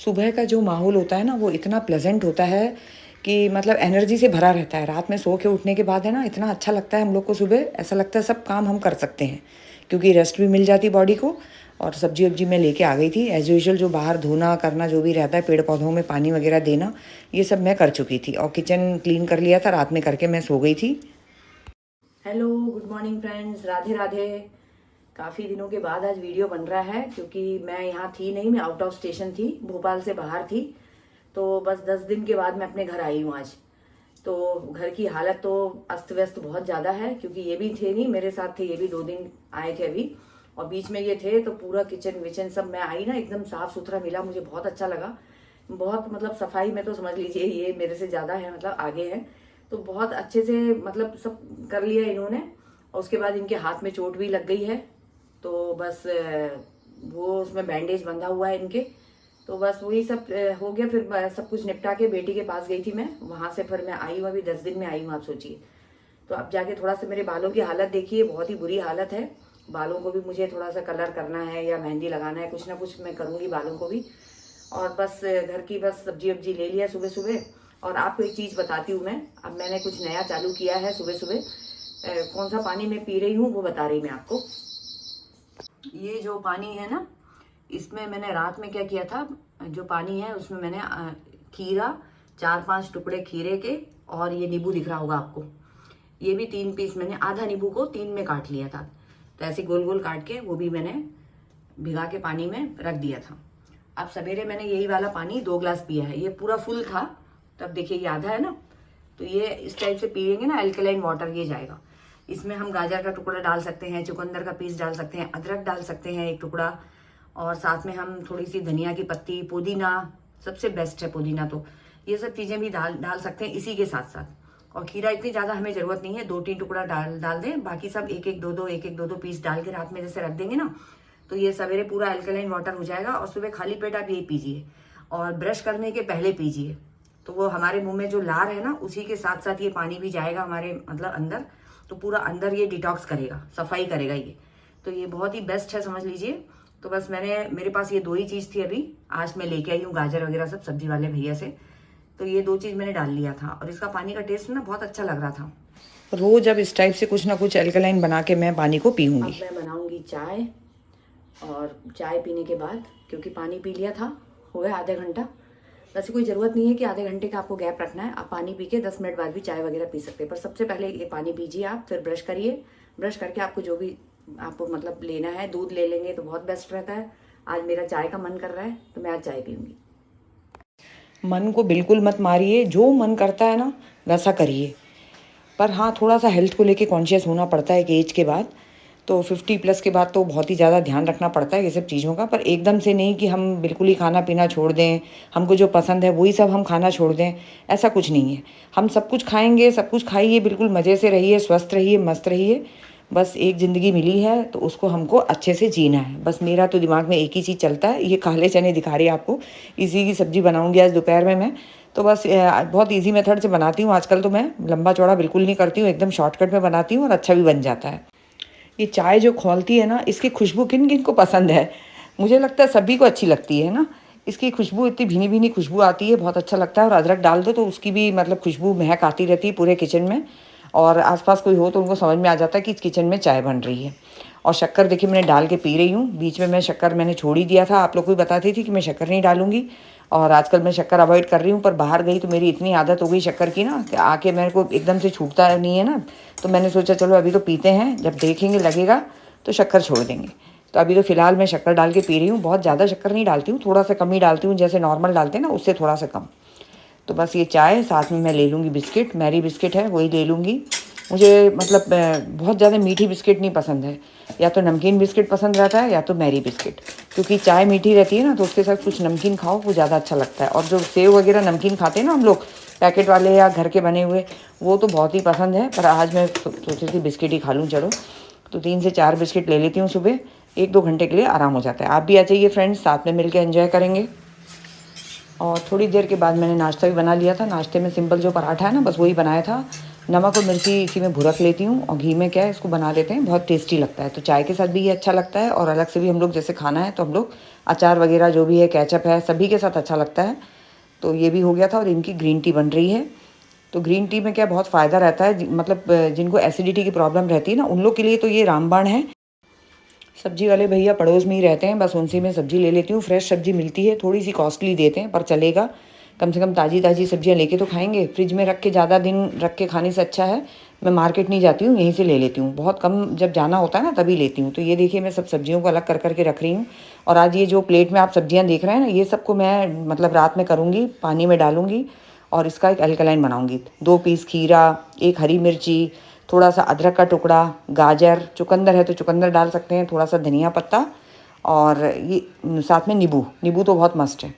सुबह का जो माहौल होता है ना वो इतना प्लेजेंट होता है कि मतलब एनर्जी से भरा रहता है। रात में सो के उठने के बाद है ना इतना अच्छा लगता है हम लोग को। सुबह ऐसा लगता है सब काम हम कर सकते हैं क्योंकि रेस्ट भी मिल जाती बॉडी को। और सब्जी वब्जी मैं लेके आ गई थी एज यूजल। जो बाहर धोना करना जो भी रहता है, पेड़ पौधों में पानी वगैरह देना, ये सब मैं कर चुकी थी। और किचन क्लीन कर लिया था रात में करके मैं सो गई थी। Hello, good morning friends, Radhe Radhe. काफ़ी दिनों के बाद आज वीडियो बन रहा है क्योंकि मैं यहाँ थी नहीं, मैं आउट ऑफ स्टेशन थी, भोपाल से बाहर थी। तो बस 10 दिन के बाद मैं अपने घर आई हूँ आज। तो घर की हालत तो अस्त व्यस्त बहुत ज़्यादा है क्योंकि ये भी थे नहीं मेरे साथ, थे ये भी 2 दिन आए थे अभी, और बीच में ये थे। तो पूरा किचन विचन सब मैं आई ना एकदम साफ सुथरा मिला, मुझे बहुत अच्छा लगा। बहुत मतलब सफाई में तो समझ लीजिए ये मेरे से ज़्यादा है, मतलब आगे है। तो बहुत अच्छे से मतलब सब कर लिया इन्होंने। और उसके बाद इनके हाथ में चोट भी लग गई है, तो बस वो उसमें बैंडेज बंधा हुआ है इनके। तो बस वही सब हो गया। फिर सब कुछ निपटा के बेटी के पास गई थी मैं, वहां से फिर मैं आई हूँ, अभी 10 दिन में आई हूँ, आप सोचिए। तो अब जाके थोड़ा सा मेरे बालों की हालत देखिए, बहुत ही बुरी हालत है। बालों को भी मुझे थोड़ा सा कलर करना है या मेहंदी लगाना है, कुछ ना कुछ मैं करूँगी बालों को भी। और बस घर की बस सब्जी वब्जी ले लिया सुबह सुबह। और आपको एक चीज़ बताती हूँ मैं, अब मैंने कुछ नया चालू किया है सुबह सुबह। कौन सा पानी मैं पी रही हूँ वो बता रही मैं आपको। ये जो पानी है ना, इसमें मैंने रात में क्या किया था, जो पानी है उसमें मैंने खीरा, 4-5 टुकड़े खीरे के, और ये नींबू दिख रहा होगा आपको, ये भी 3 पीस मैंने, आधा नींबू को 3 में काट लिया था। तो ऐसे गोल गोल काट के वो भी मैंने भिगा के पानी में रख दिया था। अब सवेरे मैंने यही वाला पानी 2 ग्लास पिया है, ये पूरा फुल था। तब देखिए ये आधा है ना, तो ये इस टाइप से पिएंगे ना, अल्कलाइन वाटर ये जाएगा। इसमें हम गाजर का टुकड़ा डाल सकते हैं, चुकंदर का पीस डाल सकते हैं, अदरक डाल सकते हैं 1 टुकड़ा, और साथ में हम थोड़ी सी धनिया की पत्ती, पुदीना, सबसे बेस्ट है पुदीना, तो ये सब चीज़ें भी डाल सकते हैं इसी के साथ साथ। और खीरा इतनी ज़्यादा हमें ज़रूरत नहीं है, 2-3 टुकड़ा डाल दें, बाकी सब 1-1, 2-2 पीस डाल के रात में जैसे रख देंगे ना, तो ये सवेरे पूरा अल्कलाइन वाटर हो जाएगा। और सुबह खाली पेट आप यही पीजिए, और ब्रश करने के पहले पीजिए, तो वो हमारे मुंह में जो लार है ना, उसी के साथ साथ ये पानी भी जाएगा हमारे मतलब अंदर, तो पूरा अंदर ये डिटॉक्स करेगा, सफाई करेगा ये। तो ये बहुत ही बेस्ट है, समझ लीजिए। तो बस मेरे पास ये 2 ही चीज़ थी अभी, आज मैं लेके आई हूँ गाजर वगैरह सब सब्जी वाले भैया से। तो ये 2 चीज़ मैंने डाल लिया था, और इसका पानी का टेस्ट ना बहुत अच्छा लग रहा था। रोज अब इस टाइप से कुछ ना कुछ अल्कलाइन बना के मैं पानी को पीऊँगी। अब मैं बनाऊँगी चाय, और चाय पीने के बाद, क्योंकि पानी पी लिया था, हो गया आधा घंटा। वैसे कोई ज़रूरत नहीं है कि आधे घंटे का आपको गैप रखना है, आप पानी पी के 10 मिनट बाद भी चाय वगैरह पी सकते हैं। पर सबसे पहले ये पानी पीजिए आप, फिर ब्रश करिए। ब्रश करके आपको जो भी आपको मतलब लेना है, दूध ले लेंगे तो बहुत बेस्ट रहता है। आज मेरा चाय का मन कर रहा है तो मैं आज चाय पीऊँगी। मन को बिल्कुल मत मारिए, जो मन करता है ना वैसा करिए। पर हाँ, थोड़ा सा हेल्थ को लेके कॉन्शियस होना पड़ता है एक एज के बाद। तो 50 प्लस के बाद तो बहुत ही ज़्यादा ध्यान रखना पड़ता है ये सब चीज़ों का। पर एकदम से नहीं कि हम बिल्कुल ही खाना पीना छोड़ दें, हमको जो पसंद है वही सब हम खाना छोड़ दें, ऐसा कुछ नहीं है। हम सब कुछ खाएंगे, सब कुछ खाइए, बिल्कुल मज़े से रहिए, स्वस्थ रहिए, मस्त रहिए। बस एक ज़िंदगी मिली है तो उसको हमको अच्छे से जीना है। बस मेरा तो दिमाग में एक ही चीज़ चलता है, ये काले चने दिखा रही है आपको, इसी की सब्ज़ी बनाऊँगी आज दोपहर में मैं। तो बस बहुत ईजी मेथड से बनाती हूँ आजकल। तो मैं लंबा चौड़ा बिल्कुल नहीं करती हूँ, एकदम शॉर्टकट में बनाती हूँ और अच्छा भी बन जाता है। ये चाय जो खौलती है ना, इसकी खुशबू किन किन को पसंद है? मुझे लगता है सभी को अच्छी लगती है ना। इसकी खुशबू इतनी भीनी भीनी खुशबू आती है, बहुत अच्छा लगता है। और अदरक डाल दो तो उसकी भी मतलब खुशबू महक आती रहती है पूरे किचन में, और आसपास कोई हो तो उनको समझ में आ जाता है कि इस किचन में चाय बन रही है। और शक्कर देखिए मैंने डाल के पी रही हूँ। बीच में मैं शक्कर मैंने छोड़ ही दिया था, आप लोग को भी बताती थी कि मैं शक्कर नहीं डालूंगी, और आजकल मैं शक्कर अवॉइड कर रही हूँ। पर बाहर गई तो मेरी इतनी आदत हो गई शक्कर की ना कि आके मेरे को एकदम से छूटता नहीं है ना। तो मैंने सोचा चलो अभी तो पीते हैं, जब देखेंगे लगेगा तो शक्कर छोड़ देंगे। तो अभी तो फ़िलहाल मैं शक्कर डाल के पी रही हूँ। बहुत ज़्यादा शक्कर नहीं डालती हूँ, थोड़ा सा कम ही डालती हूँ, जैसे नॉर्मल डालते हैं ना उससे थोड़ा सा कम। तो बस ये चाय, साथ में मैं ले लूँगी बिस्किट, मैरी बिस्किट है वही ले लूँगी। मुझे मतलब बहुत ज़्यादा मीठी बिस्किट नहीं पसंद है, या तो नमकीन बिस्किट पसंद रहता है या तो मैरी बिस्किट, क्योंकि चाय मीठी रहती है ना, तो उसके साथ कुछ नमकीन खाओ वो ज़्यादा अच्छा लगता है। और जो सेव वगैरह नमकीन खाते हैं ना हम लोग, पैकेट वाले या घर के बने हुए, वो तो बहुत ही पसंद है। पर आज मैं सोची थी बिस्किट ही खा लूँ चलो, तो 3 से 4 बिस्किट ले लेती हूँ सुबह, 1-2 घंटे के लिए आराम हो जाता है। आप भी आ जाइए फ्रेंड्स, साथ में मिलकर एंजॉय करेंगे। और थोड़ी देर के बाद मैंने नाश्ता भी बना लिया था। नाश्ते में सिंपल जो पराठा है ना, बस वही बनाया था। नमक और मिर्ची इसी में भुरक लेती हूँ और घी में क्या है इसको बना देते हैं, बहुत टेस्टी लगता है। तो चाय के साथ भी ये अच्छा लगता है और अलग से भी हम लोग जैसे खाना है तो हम लोग अचार वगैरह जो भी है, केचप है, सभी के साथ अच्छा लगता है। तो ये भी हो गया था और इनकी ग्रीन टी बन रही है। तो ग्रीन टी में क्या बहुत फ़ायदा रहता है, मतलब जिनको एसिडिटी की प्रॉब्लम रहती है ना, उन लोग के लिए तो ये रामबाण है। सब्जी वाले भैया पड़ोस में ही रहते हैं, बस उनसे मैं सब्जी ले लेती हूँ। फ्रेश सब्जी मिलती है, थोड़ी सी कॉस्टली देते हैं पर चलेगा। कम से कम ताज़ी ताज़ी सब्जियाँ लेके तो खाएंगे। फ्रिज में रख के ज़्यादा दिन रख के खाने से अच्छा है मैं मार्केट नहीं जाती हूँ, यहीं से ले लेती हूँ। बहुत कम जब जाना होता है ना तभी लेती हूँ। तो ये देखिए मैं सब सब्जियों को अलग कर करके रख रही हूँ। और आज ये जो प्लेट में आप सब्जियाँ देख रहे हैं ना, ये सबको मैं मतलब रात में करूँगी, पानी में डालूँगी और इसका एक अल्कलाइन बनाऊँगी। 2 पीस खीरा, 1 हरी मिर्ची, थोड़ा सा अदरक का टुकड़ा, गाजर, चुकंदर है तो चुकंदर डाल सकते हैं, थोड़ा सा धनिया पत्ता और ये साथ में नींबू। नींबू तो बहुत मस्ट है।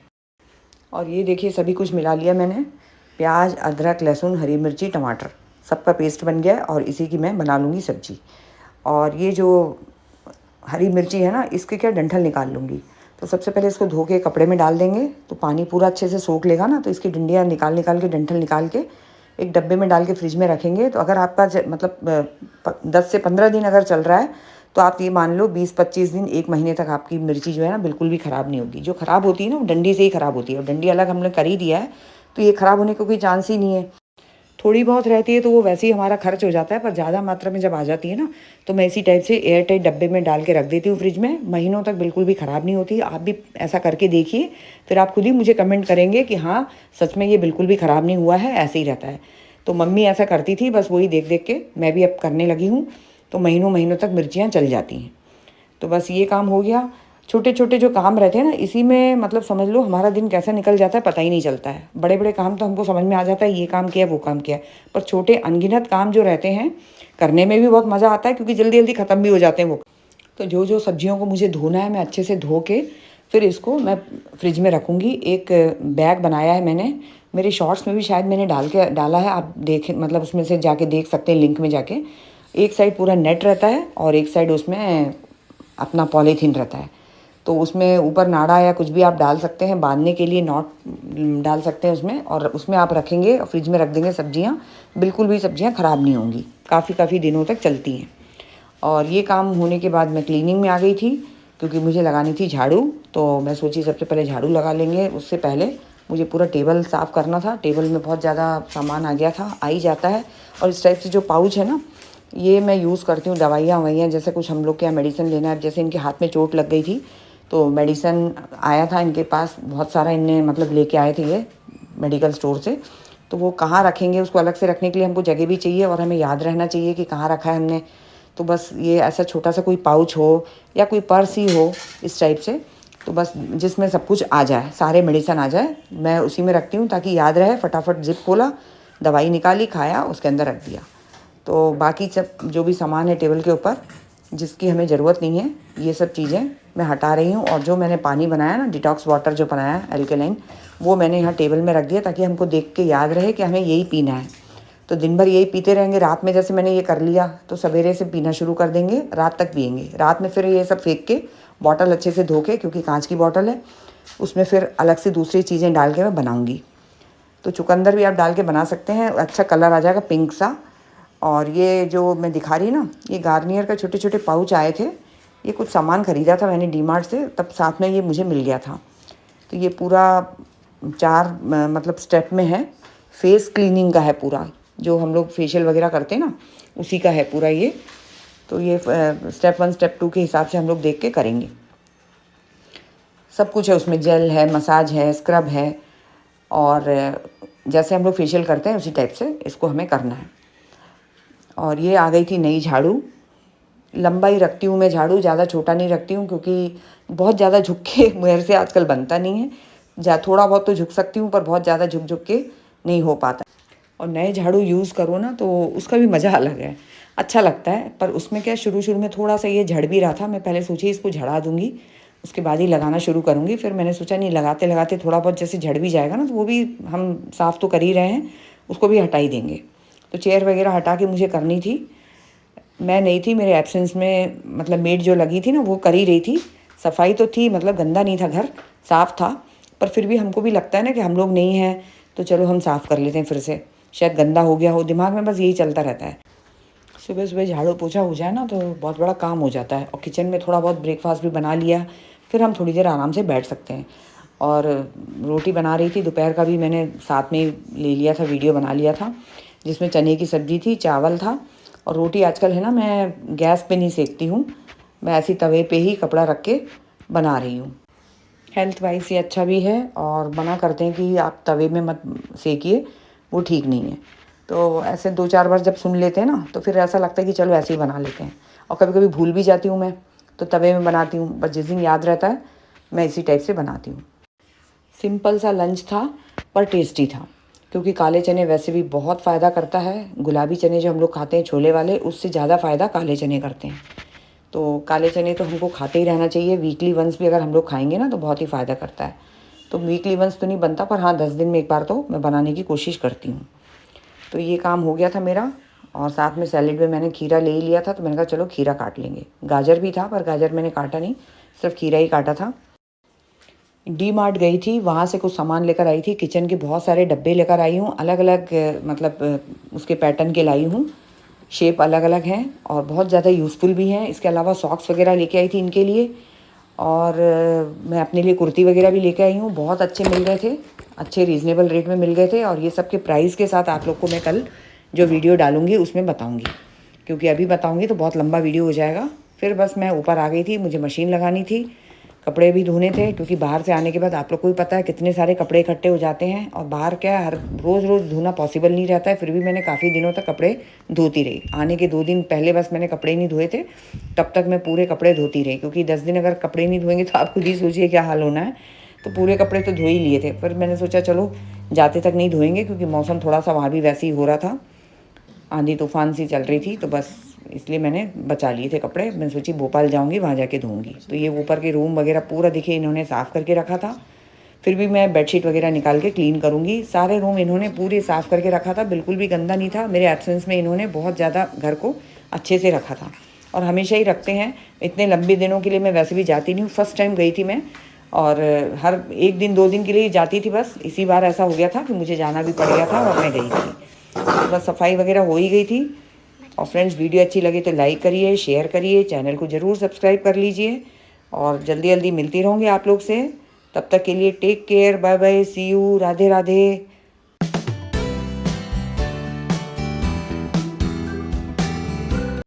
और ये देखिए सभी कुछ मिला लिया मैंने, प्याज, अदरक, लहसुन, हरी मिर्ची, टमाटर, सबका पेस्ट बन गया है और इसी की मैं बना लूँगी सब्जी। और ये जो हरी मिर्ची है ना, इसके क्या डंठल निकाल लूँगी। तो सबसे पहले इसको धो के कपड़े में डाल देंगे तो पानी पूरा अच्छे से सोख लेगा ना, तो इसकी डंडियाँ निकाल निकाल के, डंठल निकाल के एक डब्बे में डाल के फ्रिज में रखेंगे। तो अगर आपका मतलब 10 से 15 दिन अगर चल रहा है तो आप ये मान लो 20-25 दिन, 1 महीने तक आपकी मिर्ची जो है ना बिल्कुल भी ख़राब नहीं होगी। जो ख़राब होती है ना वो डंडी से ही ख़राब होती है, और डंडी अलग हमने कर ही दिया है तो ये ख़राब होने का कोई चांस ही नहीं है। थोड़ी बहुत रहती है तो वो वैसे ही हमारा खर्च हो जाता है, पर ज़्यादा मात्रा में जब आ जाती है ना तो मैं इसी टाइप से एयर टाइट डब्बे में डाल के रख देती हूँ फ्रिज में। महीनों तक बिल्कुल भी ख़राब नहीं होती। आप भी ऐसा करके देखिए, फिर आप खुद ही मुझे कमेंट करेंगे कि हाँ सच में ये बिल्कुल भी ख़राब नहीं हुआ है, ऐसे ही रहता है। तो मम्मी ऐसा करती थी, बस वही देख देख के मैं भी अब करने लगी हूँ। तो महीनों महीनों तक मिर्चियाँ चल जाती हैं। तो बस ये काम हो गया। छोटे छोटे जो काम रहते हैं ना, इसी में मतलब समझ लो हमारा दिन कैसे निकल जाता है पता ही नहीं चलता है। बड़े बड़े काम तो हमको समझ में आ जाता है, ये काम किया वो काम किया, पर छोटे अनगिनत काम जो रहते हैं करने में भी बहुत मज़ा आता है, क्योंकि जल्दी जल्दी ख़त्म भी हो जाते हैं वो। तो जो जो सब्जियों को मुझे धोना है मैं अच्छे से धो के फिर इसको मैं फ्रिज में रखूँगी। एक बैग बनाया है मैंने, मेरे शॉर्ट्स में भी शायद मैंने डाला है, आप देखें मतलब उसमें से जाके देख सकते हैं, लिंक में जाके। एक साइड पूरा नेट रहता है और एक साइड उसमें अपना पॉलीथीन रहता है। तो उसमें ऊपर नाड़ा या कुछ भी आप डाल सकते हैं, बांधने के लिए नॉट डाल सकते हैं उसमें, और उसमें आप रखेंगे और फ्रिज में रख देंगे सब्जियां, बिल्कुल भी सब्जियां ख़राब नहीं होंगी, काफ़ी दिनों तक चलती हैं। और ये काम होने के बाद मैं क्लीनिंग में आ गई थी, क्योंकि मुझे लगानी थी झाड़ू। तो मैं सोची सबसे पहले झाड़ू लगा लेंगे, उससे पहले मुझे पूरा टेबल साफ़ करना था। टेबल में बहुत ज़्यादा सामान आ गया था, आ ही जाता है। और इस टाइप से जो पाउच है ना, ये मैं यूज़ करती हूँ दवाइयाँ ववाइयाँ, जैसे कुछ हम लोग के यहाँ मेडिसिन लेना है। जैसे इनके हाथ में चोट लग गई थी तो मेडिसिन आया था इनके पास बहुत सारा, इनने मतलब लेके आए थे ये मेडिकल स्टोर से। तो वो कहाँ रखेंगे, उसको अलग से रखने के लिए हमको जगह भी चाहिए और हमें याद रहना चाहिए कि कहाँ रखा है हमने। तो बस ये ऐसा छोटा सा कोई पाउच हो या कोई पर्स ही हो इस टाइप से, तो बस जिसमें सब कुछ आ जाए, सारे मेडिसिन आ जाए, मैं उसी में रखती हूँ ताकि याद रहे। फटाफट जिप खोला, दवाई निकाली, खाया, उसके अंदर रख दिया। तो बाकी सब जो भी सामान है टेबल के ऊपर जिसकी हमें ज़रूरत नहीं है, ये सब चीज़ें मैं हटा रही हूँ। और जो मैंने पानी बनाया ना, डिटॉक्स वाटर जो बनाया है अल्कलाइन, वो मैंने यहाँ टेबल में रख दिया ताकि हमको देख के याद रहे कि हमें यही पीना है। तो दिन भर यही पीते रहेंगे। रात में जैसे मैंने ये कर लिया तो सवेरे से पीना शुरू कर देंगे, रात तक पियेंगे। रात में फिर ये सब फेंक के बॉटल अच्छे से धो के, क्योंकि कांच की बॉटल है, उसमें फिर अलग से दूसरी चीज़ें डाल के मैं बनाऊँगी। तो चुकंदर भी आप डाल के बना सकते हैं, अच्छा कलर आ जाएगा पिंक सा। और ये जो मैं दिखा रही ना, ये गार्नियर का छोटे छोटे पाउच आए थे, ये कुछ सामान ख़रीदा था मैंने डीमार्ट से, तब साथ में ये मुझे मिल गया था। तो ये पूरा 4 मतलब स्टेप में है, फेस क्लीनिंग का है पूरा, जो हम लोग फेशियल वगैरह करते हैं ना उसी का है पूरा ये। तो ये स्टेप 1 स्टेप 2 के हिसाब से हम लोग देख के करेंगे। सब कुछ है उसमें, जेल है, मसाज है, स्क्रब है, और जैसे हम लोग फेशियल करते हैं उसी टाइप से इसको हमें करना है। और ये आ गई थी नई झाड़ू। लंबा ही रखती हूँ मैं झाड़ू, ज़्यादा छोटा नहीं रखती हूँ, क्योंकि बहुत ज़्यादा झुक के मेरे से आजकल बनता नहीं है। थोड़ा बहुत तो झुक सकती हूँ, पर बहुत ज़्यादा झुक झुक के नहीं हो पाता। और नए झाड़ू यूज़ करो ना तो उसका भी मज़ा अलग है, अच्छा लगता है। पर उसमें क्या, शुरू शुरू में थोड़ा सा ये झड़ भी रहा था। मैं पहले सोची इसको झड़ा दूँगी, उसके बाद ही लगाना शुरू करूँगी। फिर मैंने सोचा नहीं, लगाते लगाते थोड़ा बहुत जैसे झड़ भी जाएगा ना, तो वो भी हम साफ़ तो कर ही रहे हैं, उसको भी हटा ही देंगे। तो चेयर वगैरह हटा के मुझे करनी थी। मैं नहीं थी, मेरे एब्सेंस में मतलब मेड जो लगी थी ना वो कर ही रही थी। सफाई तो थी, मतलब गंदा नहीं था, घर साफ़ था, पर फिर भी हमको भी लगता है ना कि हम लोग नहीं हैं तो चलो हम साफ़ कर लेते हैं फिर से। शायद गंदा हो गया हो, दिमाग में बस यही चलता रहता है। सुबह सुबह झाड़ू पोछा हो जाए ना तो बहुत बड़ा काम हो जाता है, और किचन में थोड़ा बहुत ब्रेकफास्ट भी बना लिया, फिर हम थोड़ी देर आराम से बैठ सकते हैं। और रोटी बना रही थी, दोपहर का भी मैंने साथ में ही ले लिया था, वीडियो बना लिया था, जिसमें चने की सब्ज़ी थी, चावल था। और रोटी आजकल है ना मैं गैस पे नहीं सेकती हूँ, मैं ऐसी तवे पे ही कपड़ा रख के बना रही हूँ। हेल्थ वाइज ये अच्छा भी है, और मना करते हैं कि आप तवे में मत सेकिए, वो ठीक नहीं है। तो ऐसे 2-4 बार जब सुन लेते हैं ना तो फिर ऐसा लगता है कि चलो ऐसे ही बना लेते हैं। और कभी कभी भूल भी जाती हूँ मैं, तो तवे में बनाती हूँ, बस जिस दिन याद रहता है मैं इसी टाइप से बनाती हूँ। सिंपल सा लंच था पर टेस्टी था, क्योंकि काले चने वैसे भी बहुत फ़ायदा करता है। गुलाबी चने जो हम लोग खाते हैं छोले वाले, उससे ज़्यादा फ़ायदा काले चने करते हैं। तो काले चने तो हमको खाते ही रहना चाहिए, वीकली वंस भी अगर हम लोग खाएंगे ना तो बहुत ही फ़ायदा करता है। तो वीकली वंस तो नहीं बनता, पर हाँ 10 दिन में एक बार तो मैं बनाने की कोशिश करती हूँ। तो ये काम हो गया था मेरा। और साथ में सैलेड में मैंने खीरा ले ही लिया था, तो मैंने कहा चलो खीरा काट लेंगे। गाजर भी था पर गाजर मैंने काटा नहीं, सिर्फ खीरा ही काटा था। डी मार्ट गई थी, वहाँ से कुछ सामान लेकर आई थी, किचन के बहुत सारे डब्बे लेकर आई हूँ, अलग अलग मतलब उसके पैटर्न के लाई हूँ, शेप अलग अलग हैं और बहुत ज़्यादा यूज़फुल भी हैं। इसके अलावा सॉक्स वगैरह लेके आई थी इनके लिए, और मैं अपने लिए कुर्ती वगैरह भी लेके आई हूँ, बहुत अच्छे मिल गए थे, अच्छे रीज़नेबल रेट में मिल गए थे। और ये सब के प्राइस के साथ आप लोग को मैं कल जो वीडियो डालूँगी उसमें बताऊँगी, क्योंकि अभी बताऊँगी तो बहुत लंबा वीडियो हो जाएगा। फिर बस मैं ऊपर आ गई थी, मुझे मशीन लगानी थी, कपड़े भी धोने थे, क्योंकि बाहर से आने के बाद आप लोग को भी पता है कितने सारे कपड़े इकट्ठे हो जाते हैं, और बाहर क्या हर रोज़ रोज़ धोना पॉसिबल नहीं रहता है। फिर भी मैंने काफ़ी दिनों तक कपड़े धोती रही। आने के 2 दिन पहले बस मैंने कपड़े नहीं धोए थे, तब तक मैं पूरे कपड़े धोती रही, क्योंकि 10 दिन अगर कपड़े नहीं धोएंगे तो आप खुद ही सोचिए क्या हाल होना है। तो पूरे कपड़े तो धो ही लिए थे, पर मैंने सोचा चलो जाते तक नहीं धोएंगे, क्योंकि मौसम थोड़ा सा वहाँ भी वैसे ही हो रहा था, आंधी तूफान सी चल रही थी, तो बस इसलिए मैंने बचा लिए थे कपड़े। मैं सोची भोपाल जाऊंगी वहाँ जाके धोऊंगी। तो ये ऊपर के रूम वगैरह पूरा देखिए इन्होंने साफ़ करके रखा था, फिर भी मैं बेडशीट वगैरह निकाल के क्लीन करूँगी। सारे रूम इन्होंने पूरे साफ़ करके रखा था, बिल्कुल भी गंदा नहीं था। मेरे एब्सेंस में इन्होंने बहुत ज़्यादा घर को अच्छे से रखा था, और हमेशा ही रखते हैं। इतने लंबे दिनों के लिए मैं वैसे भी जाती नहीं हूँ, फर्स्ट टाइम गई थी मैं, और हर 1 दिन 2 दिन के लिए जाती थी बस। इसी बार ऐसा हो गया था कि मुझे जाना भी पड़ गया था और मैं गई थी, तो बस सफाई वगैरह हो ही गई थी। और फ्रेंड्स वीडियो अच्छी लगी तो लाइक करिए, शेयर करिए, चैनल को ज़रूर सब्सक्राइब कर लीजिए, और जल्दी जल्दी मिलती रहूँगी आप लोग से। तब तक के लिए take care, bye bye, see you, Radhe Radhe.